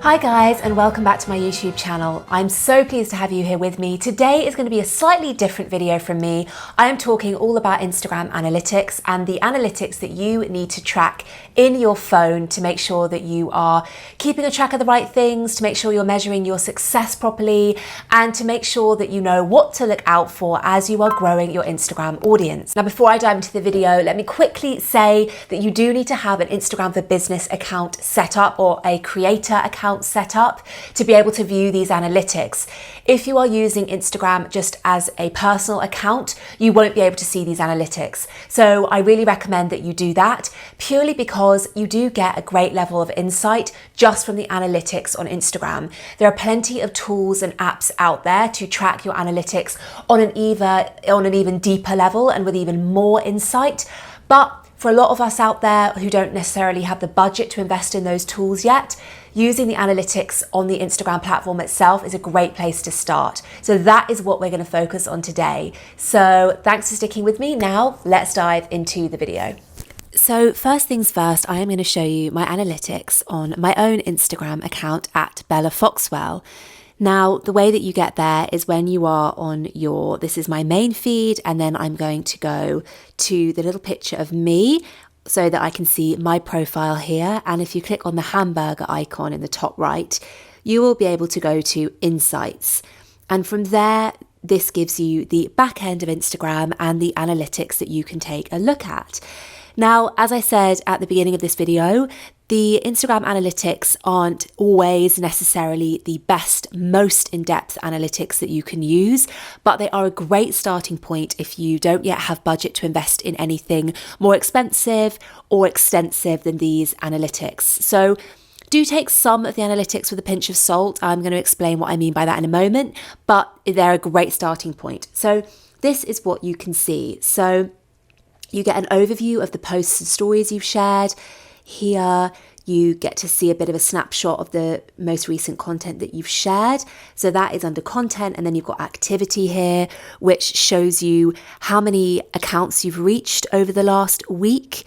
Hi guys, and welcome back to my YouTube channel. I'm so pleased to have you here with me. Today is going to be a slightly different video from me. I am talking all about Instagram analytics and the analytics that you need to track in your phone to make sure that you are keeping a track of the right things, to make sure you're measuring your success properly, and to make sure that you know what to look out for as you are growing your Instagram audience. Now, before I dive into the video, let me quickly say that you do need to have an Instagram for Business account set up or a creator account set up to be able to view these analytics. If you are using Instagram just as a personal account, you won't be able to see these analytics. So I really recommend that you do that purely because you do get a great level of insight just from the analytics on Instagram. There are plenty of tools and apps out there to track your analytics on an even deeper level and with even more insight. But for a lot of us out there who don't necessarily have the budget to invest in those tools yet, using the analytics on the Instagram platform itself is a great place to start. So that is what we're going to focus on today. So thanks for sticking with me. Now let's dive into the video. So first things first, I am going to show you my analytics on my own Instagram account at Bella Foxwell. Now, the way that you get there is when you are on this is my main feed, and then I'm going to go to the little picture of me so that I can see my profile here. And if you click on the hamburger icon in the top right, you will be able to go to Insights. And from there, this gives you the back end of Instagram and the analytics that you can take a look at. Now, as I said at the beginning of this video, the Instagram analytics aren't always necessarily the best, most in-depth analytics that you can use, but they are a great starting point if you don't yet have budget to invest in anything more expensive or extensive than these analytics. So do take some of the analytics with a pinch of salt. I'm going to explain what I mean by that in a moment, but they're a great starting point. So this is what you can see. So you get an overview of the posts and stories you've shared. Here you get to see a bit of a snapshot of the most recent content that you've shared. So that is under content, and then you've got activity here, which shows you how many accounts you've reached over the last week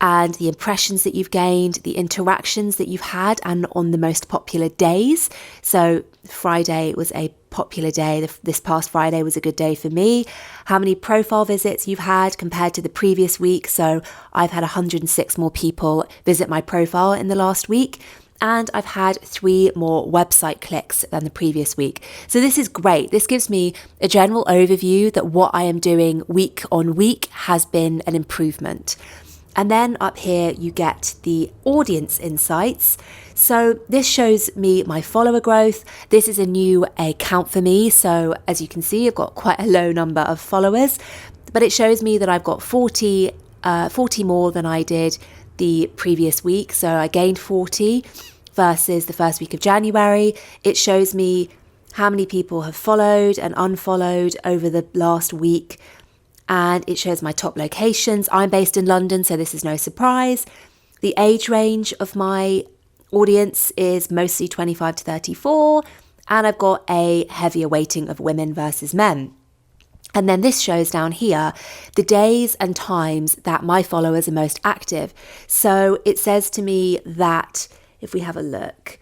and the impressions that you've gained, the interactions that you've had, and on the most popular days. So Friday was a popular day. This past Friday was a good day for me. How many profile visits you've had compared to the previous week. So I've had 106 more people visit my profile in the last week, and I've had 3 more website clicks than the previous week. So this is great. This gives me a general overview that what I am doing week on week has been an improvement. And then up here, you get the audience insights. So this shows me my follower growth. This is a new account for me. So as you can see, I've got quite a low number of followers, but it shows me that I've got 40 more than I did the previous week. So I gained 40 versus the first week of January. It shows me how many people have followed and unfollowed over the last week. And it shows my top locations. I'm based in London, so this is no surprise. The age range of my audience is mostly 25 to 34, and I've got a heavier weighting of women versus men. And then this shows down here the days and times that my followers are most active. So it says to me that, if we have a look,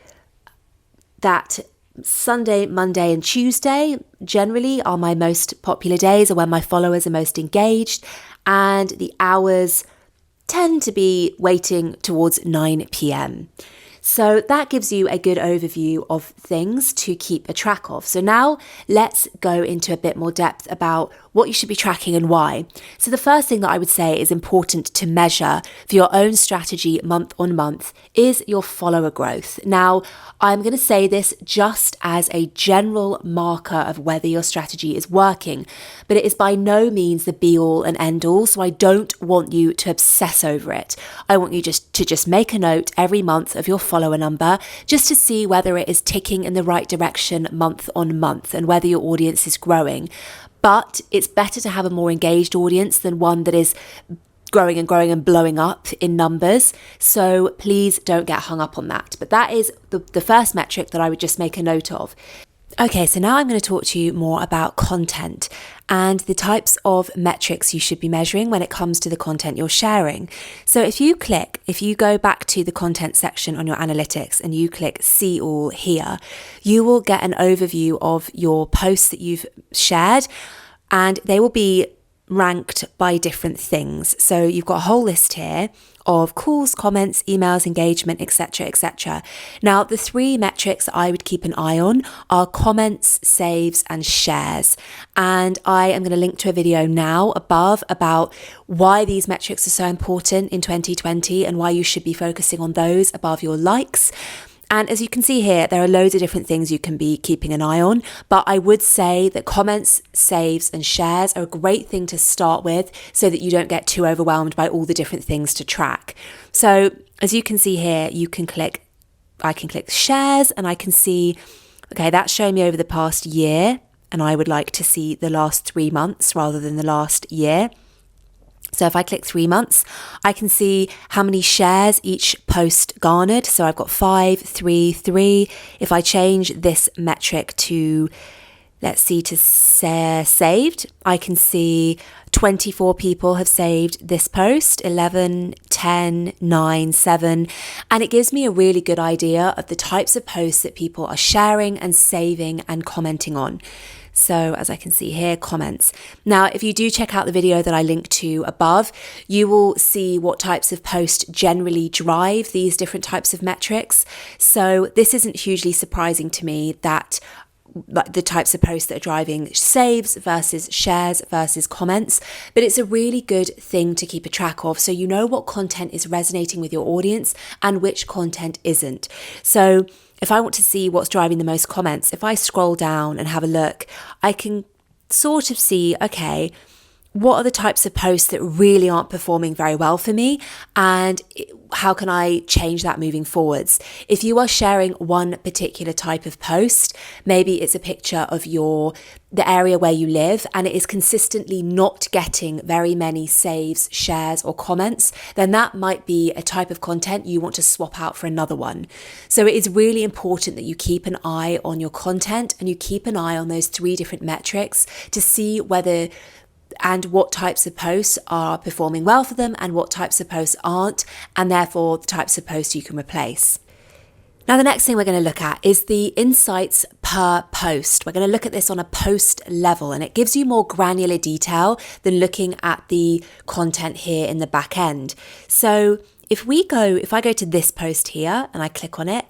that Sunday, Monday and Tuesday generally are my most popular days, or when my followers are most engaged, and the hours tend to be weighting towards 9 p.m. So that gives you a good overview of things to keep a track of. So now let's go into a bit more depth about what you should be tracking and why. So the first thing that I would say is important to measure for your own strategy month on month is your follower growth. Now, I'm going to say this just as a general marker of whether your strategy is working, but it is by no means the be all and end all. So I don't want you to obsess over it. I want you to just make a note every month of your follower number, just to see whether it is ticking in the right direction month on month and whether your audience is growing. But it's better to have a more engaged audience than one that is growing and blowing up in numbers. So please don't get hung up on that. But that is the first metric that I would just make a note of. Okay, so now I'm going to talk to you more about content and the types of metrics you should be measuring when it comes to the content you're sharing. So if you go back to the content section on your analytics and you click see all here, you will get an overview of your posts that you've shared, and they will be ranked by different things. So you've got a whole list here of calls, comments, emails, engagement, etc., etc. Now, the three metrics I would keep an eye on are comments, saves, and shares. And I am going to link to a video now above about why these metrics are so important in 2020 and why you should be focusing on those above your likes. And as you can see here, there are loads of different things you can be keeping an eye on, but I would say that comments, saves, and shares are a great thing to start with so that you don't get too overwhelmed by all the different things to track. So as you can see here, I can click shares and I can see, okay, that's showing me over the past year, and I would like to see the last 3 months rather than the last year. So if I click 3 months, I can see how many shares each post garnered. So I've got 5, 3, 3. If I change this metric to, let's see, to saved, I can see 24 people have saved this post, 11, 10, 9, 7. And it gives me a really good idea of the types of posts that people are sharing and saving and commenting on. So as I can see here, comments. Now, if you do check out the video that I link to above, you will see what types of posts generally drive these different types of metrics. So this isn't hugely surprising to me that the types of posts that are driving saves versus shares versus comments, but it's a really good thing to keep a track of so you know what content is resonating with your audience and which content isn't. So if I want to see what's driving the most comments, if I scroll down and have a look, I can sort of see, okay, what are the types of posts that really aren't performing very well for me, and how can I change that moving forwards? If you are sharing one particular type of post, maybe it's a picture of the area where you live, and it is consistently not getting very many saves, shares, or comments, then that might be a type of content you want to swap out for another one. So it is really important that you keep an eye on your content and you keep an eye on those 3 different metrics to see whether and what types of posts are performing well for them and what types of posts aren't, and therefore the types of posts you can replace. Now, the next thing we're going to look at is the insights per post. We're going to look at this on a post level, and it gives you more granular detail than looking at the content here in the back end. So if I go to this post here and I click on it,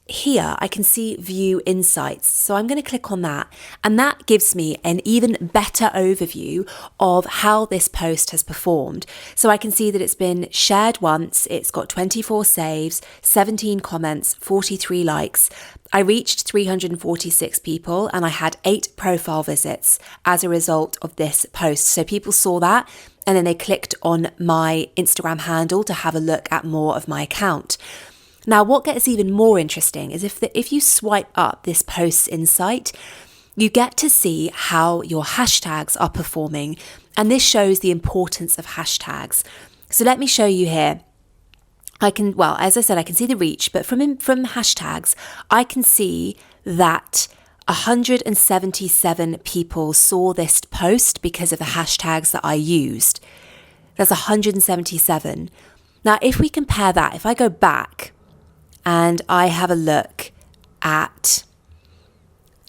here I can see view insights. So I'm going to click on that, and that gives me an even better overview of how this post has performed. So I can see that it's been shared once, it's got 24 saves, 17 comments, 43 likes. I reached 346 people and I had 8 profile visits as a result of this post. So people saw that and then they clicked on my Instagram handle to have a look at more of my account. Now, what gets even more interesting is if you swipe up this post's insight, you get to see how your hashtags are performing. And this shows the importance of hashtags. So let me show you here. As I said, I can see the reach, but from hashtags, I can see that 177 people saw this post because of the hashtags that I used. That's 177. Now, if we compare that, if I go back and I have a look at,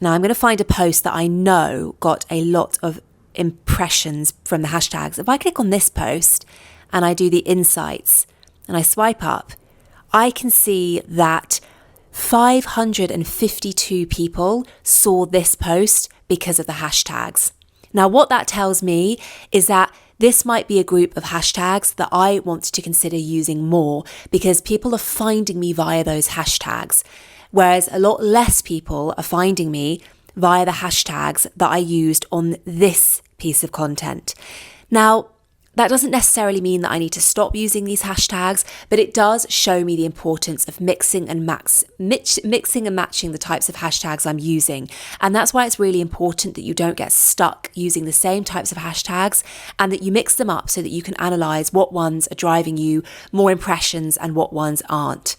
now I'm going to find a post that I know got a lot of impressions from the hashtags. If I click on this post and I do the insights and I swipe up, I can see that 552 people saw this post because of the hashtags. Now, what that tells me is that this might be a group of hashtags that I want to consider using more because people are finding me via those hashtags, whereas a lot less people are finding me via the hashtags that I used on this piece of content. Now, that doesn't necessarily mean that I need to stop using these hashtags, but it does show me the importance of mixing and matching the types of hashtags I'm using. And that's why it's really important that you don't get stuck using the same types of hashtags and that you mix them up so that you can analyze what ones are driving you more impressions and what ones aren't.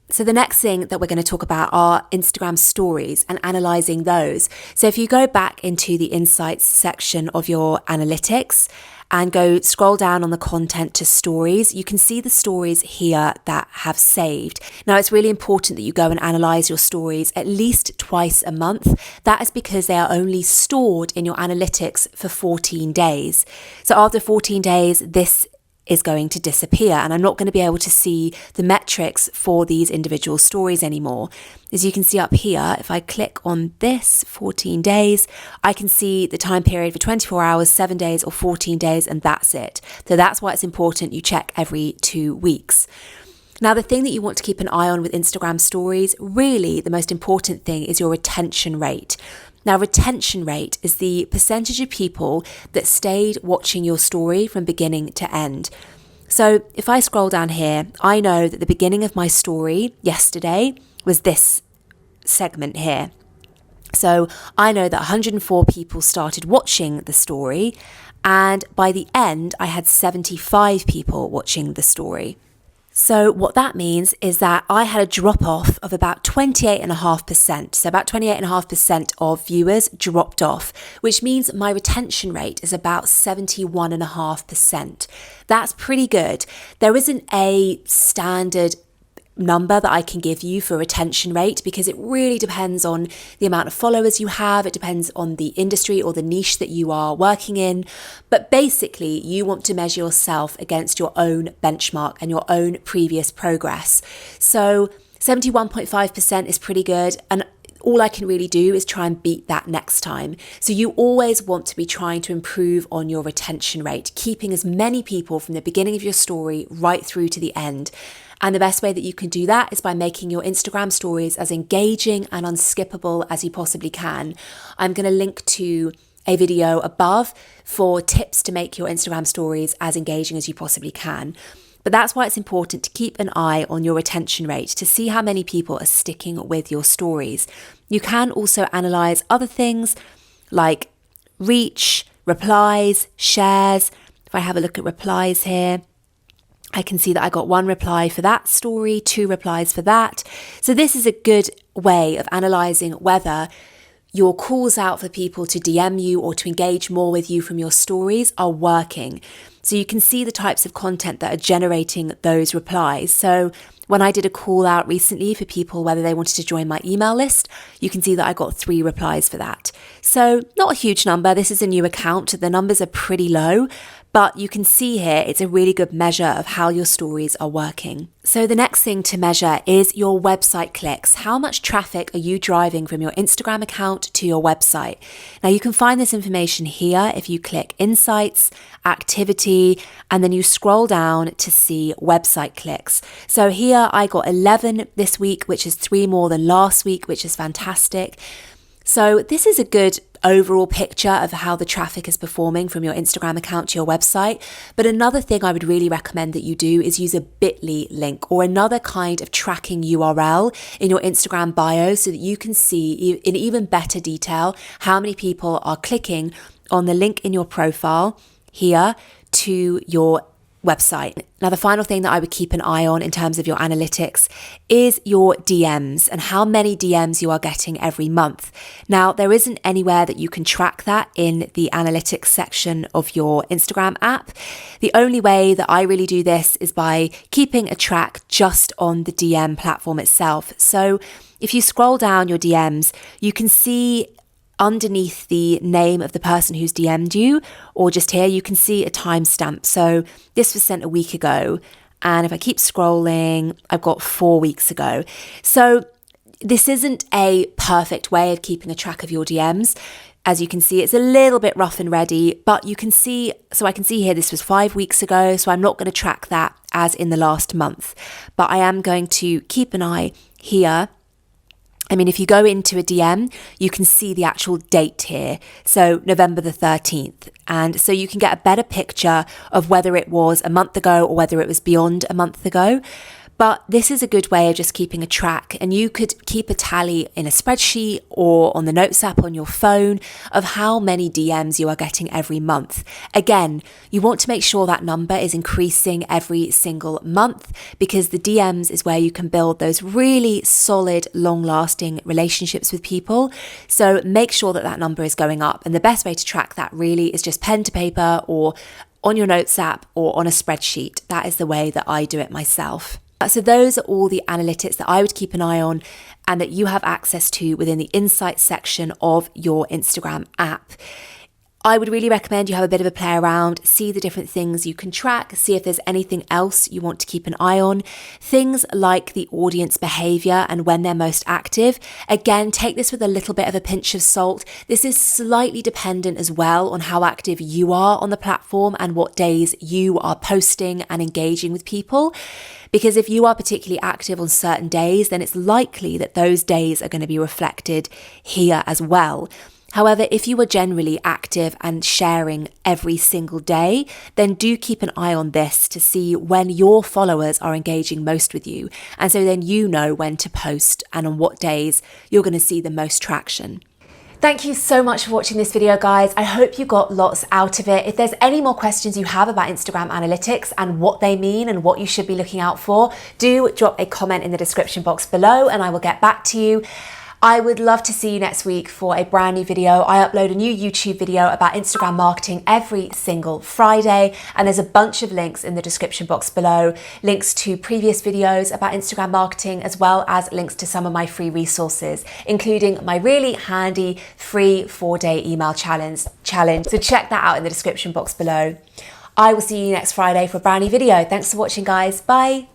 So the next thing that we're going to talk about are Instagram stories and analysing those. So if you go back into the insights section of your analytics and go scroll down on the content to stories, you can see the stories here that have saved. Now, it's really important that you go and analyse your stories at least twice a month. That is because they are only stored in your analytics for 14 days. So after 14 days, this is going to disappear and I'm not going to be able to see the metrics for these individual stories anymore. As you can see up here, if I click on this 14 days, I can see the time period for 24 hours, 7 days or 14 days, and that's it. So that's why it's important you check every 2 weeks. Now, the thing that you want to keep an eye on with Instagram stories, really the most important thing is your retention rate. Now, retention rate is the percentage of people that stayed watching your story from beginning to end. So if I scroll down here, I know that the beginning of my story yesterday was this segment here. So I know that 104 people started watching the story, and by the end, I had 75 people watching the story. So what that means is that I had a drop off of about 28.5%. So about 28.5% of viewers dropped off, which means my retention rate is about 71.5%. That's pretty good. There isn't a standard number that I can give you for retention rate because it really depends on the amount of followers you have. It depends on the industry or the niche that you are working in. But basically, you want to measure yourself against your own benchmark and your own previous progress. So 71.5% is pretty good. And all I can really do is try and beat that next time. So you always want to be trying to improve on your retention rate, keeping as many people from the beginning of your story right through to the end. And the best way that you can do that is by making your Instagram stories as engaging and unskippable as you possibly can. I'm going to link to a video above for tips to make your Instagram stories as engaging as you possibly can. But that's why it's important to keep an eye on your retention rate to see how many people are sticking with your stories. You can also analyze other things like reach, replies, shares. If I have a look at replies here, I can see that I got 1 reply for that story, 2 replies for that. So this is a good way of analysing whether your calls out for people to DM you or to engage more with you from your stories are working. So you can see the types of content that are generating those replies. So when I did a call out recently for people whether they wanted to join my email list, you can see that I got 3 replies for that. So not a huge number. This is a new account. The numbers are pretty low, but you can see here it's a really good measure of how your stories are working. So the next thing to measure is your website clicks. How much traffic are you driving from your Instagram account to your website? Now you can find this information here if you click Insights, Activity, and then you scroll down to see website clicks. So here I got 11 this week, which is 3 more than last week, which is fantastic. So this is a good overall picture of how the traffic is performing from your Instagram account to your website. But another thing I would really recommend that you do is use a bit.ly link or another kind of tracking URL in your Instagram bio so that you can see in even better detail how many people are clicking on the link in your profile here to your website. Now, the final thing that I would keep an eye on in terms of your analytics is your DMs and how many DMs you are getting every month. Now, there isn't anywhere that you can track that in the analytics section of your Instagram app. The only way that I really do this is by keeping a track just on the DM platform itself. So if you scroll down your DMs, you can see underneath the name of the person who's DM'd you, or just here, you can see a timestamp. So this was sent a week ago. And if I keep scrolling, I've got 4 weeks ago. So this isn't a perfect way of keeping a track of your DMs. As you can see, it's a little bit rough and ready, but you can see, so I can see here, this was 5 weeks ago. So I'm not going to track that as in the last month, but I am going to keep an eye here. I mean, if you go into a DM, you can see the actual date here. So November the 13th. And so you can get a better picture of whether it was a month ago or whether it was beyond a month ago. But this is a good way of just keeping a track, and you could keep a tally in a spreadsheet or on the Notes app on your phone of how many DMs you are getting every month. Again, you want to make sure that number is increasing every single month, because the DMs is where you can build those really solid, long-lasting relationships with people. So make sure that that number is going up. And the best way to track that really is just pen to paper or on your Notes app or on a spreadsheet. That is the way that I do it myself. So those are all the analytics that I would keep an eye on and that you have access to within the insights section of your Instagram app. I would really recommend you have a bit of a play around, see the different things you can track, see if there's anything else you want to keep an eye on. Things like the audience behavior and when they're most active. Again, take this with a little bit of a pinch of salt. This is slightly dependent as well on how active you are on the platform and what days you are posting and engaging with people. Because if you are particularly active on certain days, then it's likely that those days are going to be reflected here as well. However, if you are generally active and sharing every single day, then do keep an eye on this to see when your followers are engaging most with you. And so then you know when to post and on what days you're going to see the most traction. Thank you so much for watching this video, guys. I hope you got lots out of it. If there's any more questions you have about Instagram analytics and what they mean and what you should be looking out for, do drop a comment in the description box below and I will get back to you. I would love to see you next week for a brand new video. I upload a new YouTube video about Instagram marketing every single Friday, and there's a bunch of links in the description box below, links to previous videos about Instagram marketing, as well as links to some of my free resources, including my really handy free 4-day email challenge. So check that out in the description box below. I will see you next Friday for a brand new video. Thanks for watching, guys. Bye.